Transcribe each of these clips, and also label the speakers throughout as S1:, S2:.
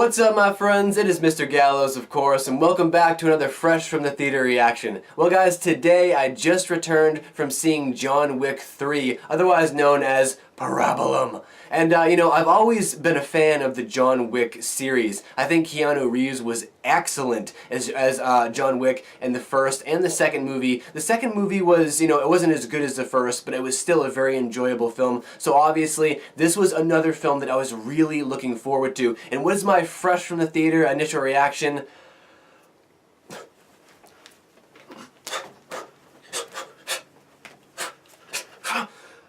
S1: What's up, my friends? It is Mr. Gallows, of course, and welcome back to another Fresh from the Theater reaction. Well, guys, today I just returned from seeing John Wick 3, otherwise known as Parabellum. And, I've always been a fan of the John Wick series. I think Keanu Reeves was excellent as John Wick in the first and the second movie. The second movie was, it wasn't as good as the first, but it was still a very enjoyable film. So obviously, this was another film that I was really looking forward to. And what is my Fresh from the Theater initial reaction?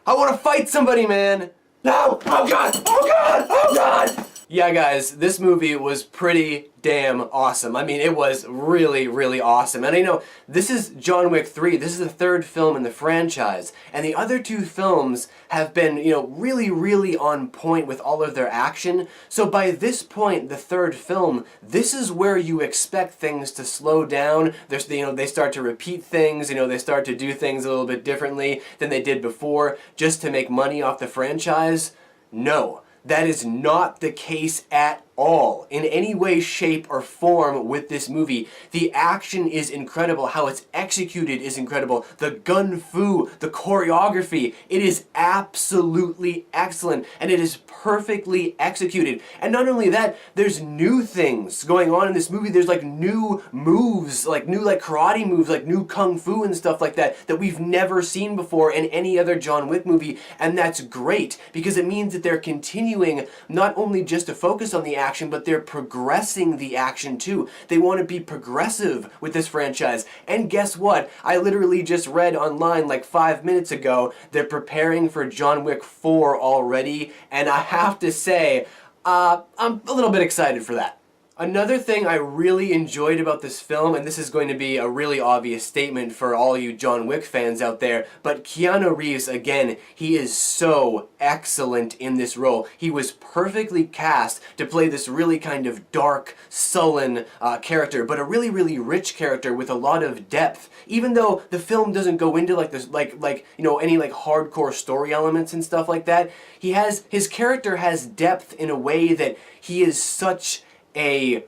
S1: I want to fight somebody, man! No! Oh god! Oh god! Oh god! Yeah, guys, this movie was pretty damn awesome. I mean, it was really, really awesome. And this is John Wick 3. This is the third film in the franchise. And the other two films have been, really, really on point with all of their action. So by this point, the third film, this is where you expect things to slow down. They start to repeat things, they start to do things a little bit differently than they did before just to make money off the franchise. No. That is not the case at all, in any way, shape, or form with this movie. The action is incredible. How it's executed is incredible. The gun fu, the choreography, it is absolutely excellent, and it is perfectly executed. And not only that, there's new things going on in this movie. There's like new moves, like new karate moves, like new kung fu and stuff like that we've never seen before in any other John Wick movie, and that's great because it means that they're continuing not only just to focus on the action, but they're progressing the action too. They want to be progressive with this franchise. And guess what? I literally just read online like 5 minutes ago, they're preparing for John Wick 4 already, and I have to say, I'm a little bit excited for that. Another thing I really enjoyed about this film, and this is going to be a really obvious statement for all you John Wick fans out there, but Keanu Reeves, again, he is so excellent in this role. He was perfectly cast to play this really kind of dark, sullen character, but a really, really rich character with a lot of depth. Even though the film doesn't go into any hardcore story elements and stuff like that, his character has depth in a way that he is such a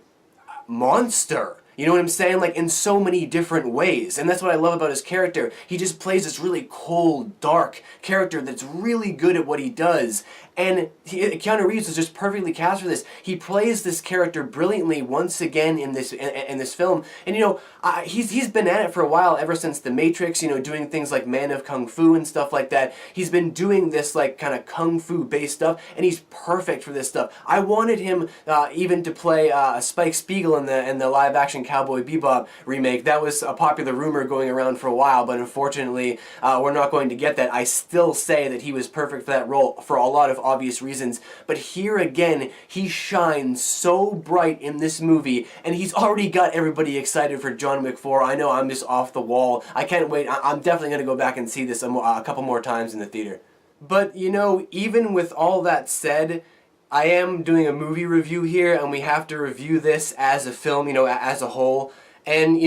S1: monster. You know what I'm saying? Like, in so many different ways. And that's what I love about his character. He just plays this really cold, dark character that's really good at what he does. And Keanu Reeves is just perfectly cast for this. He plays this character brilliantly once again in this film. And he's been at it for a while, ever since The Matrix, doing things like Man of Kung Fu and stuff like that. He's been doing this kind of Kung Fu based stuff, and he's perfect for this stuff. I wanted him even to play Spike Spiegel in the live action Cowboy Bebop remake. That was a popular rumor going around for a while, but unfortunately we're not going to get that. I still say that he was perfect for that role for a lot of obvious reasons, but here again, he shines so bright in this movie, and he's already got everybody excited for John Wick 4. I know I'm just off the wall. I can't wait. I'm definitely going to go back and see this a couple more times in the theater. But, even with all that said, I am doing a movie review here, and we have to review this as a film, as a whole. And,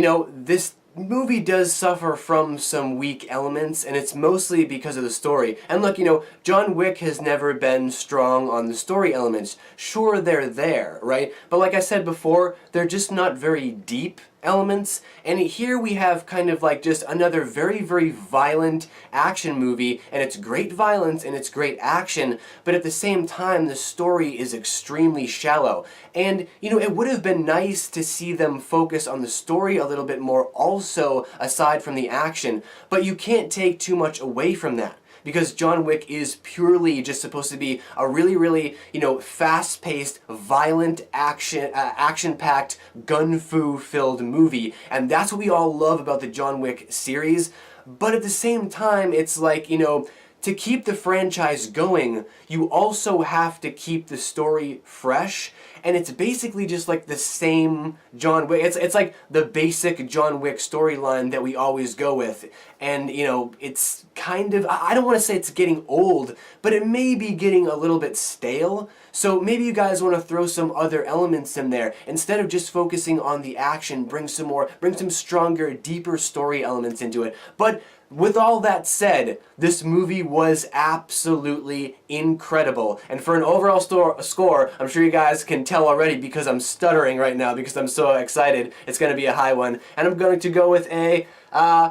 S1: this movie does suffer from some weak elements, and it's mostly because of the story. And look, John Wick has never been strong on the story elements. Sure, they're there, right? But like I said before, they're just not very deep elements, and here we have kind of like just another very, very violent action movie, and it's great violence and it's great action, but at the same time the story is extremely shallow. And it would have been nice to see them focus on the story a little bit more also, aside from the action, but you can't take too much away from that, because John Wick is purely just supposed to be a really, really, fast-paced, violent, action-packed, gun-fu-filled movie. And that's what we all love about the John Wick series. But at the same time, it's like, to keep the franchise going, you also have to keep the story fresh, and it's basically just like the same John Wick. It's like the basic John Wick storyline that we always go with, and it's kind of, I don't want to say it's getting old, but it may be getting a little bit stale. So maybe you guys want to throw some other elements in there. Instead of just focusing on the action, bring some stronger, deeper story elements into it. But with all that said, this movie was absolutely incredible. And for an overall score, I'm sure you guys can tell already because I'm stuttering right now because I'm so excited. It's going to be a high one. And I'm going to go with a,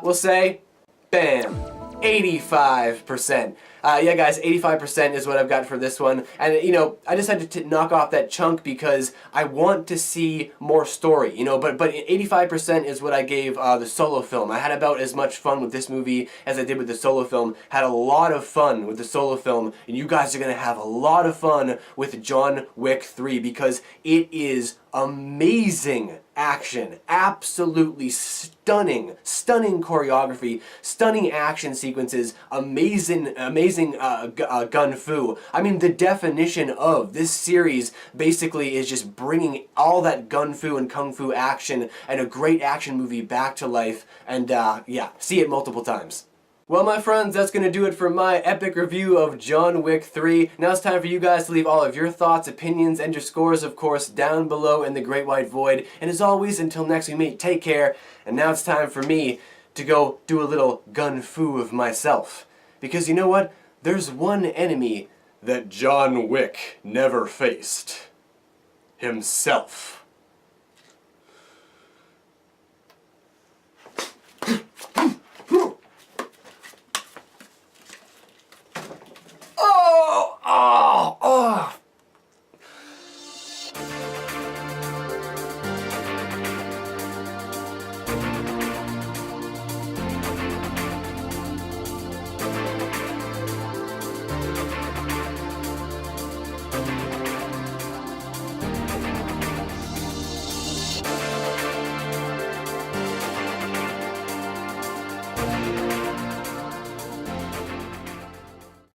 S1: we'll say, bam, 85%. Yeah, guys, 85% is what I've got for this one. And, you know, I decided to knock off that chunk because I want to see more story, you know, but 85% is what I gave the solo film. I had about as much fun with this movie as I did with the solo film. Had a lot of fun with the solo film, and you guys are going to have a lot of fun with John Wick 3 because it is amazing action, absolutely stunning choreography, stunning action sequences, amazing gun fu. I mean, the definition of this series basically is just bringing all that gun fu and kung fu action and a great action movie back to life, and yeah, see it multiple times. Well, my friends, that's going to do it for my epic review of John Wick 3. Now it's time for you guys to leave all of your thoughts, opinions, and your scores, of course, down below in the Great White Void. And as always, until next we meet, take care. And now it's time for me to go do a little gun fu of myself. Because you know what? There's one enemy that John Wick never faced. Himself.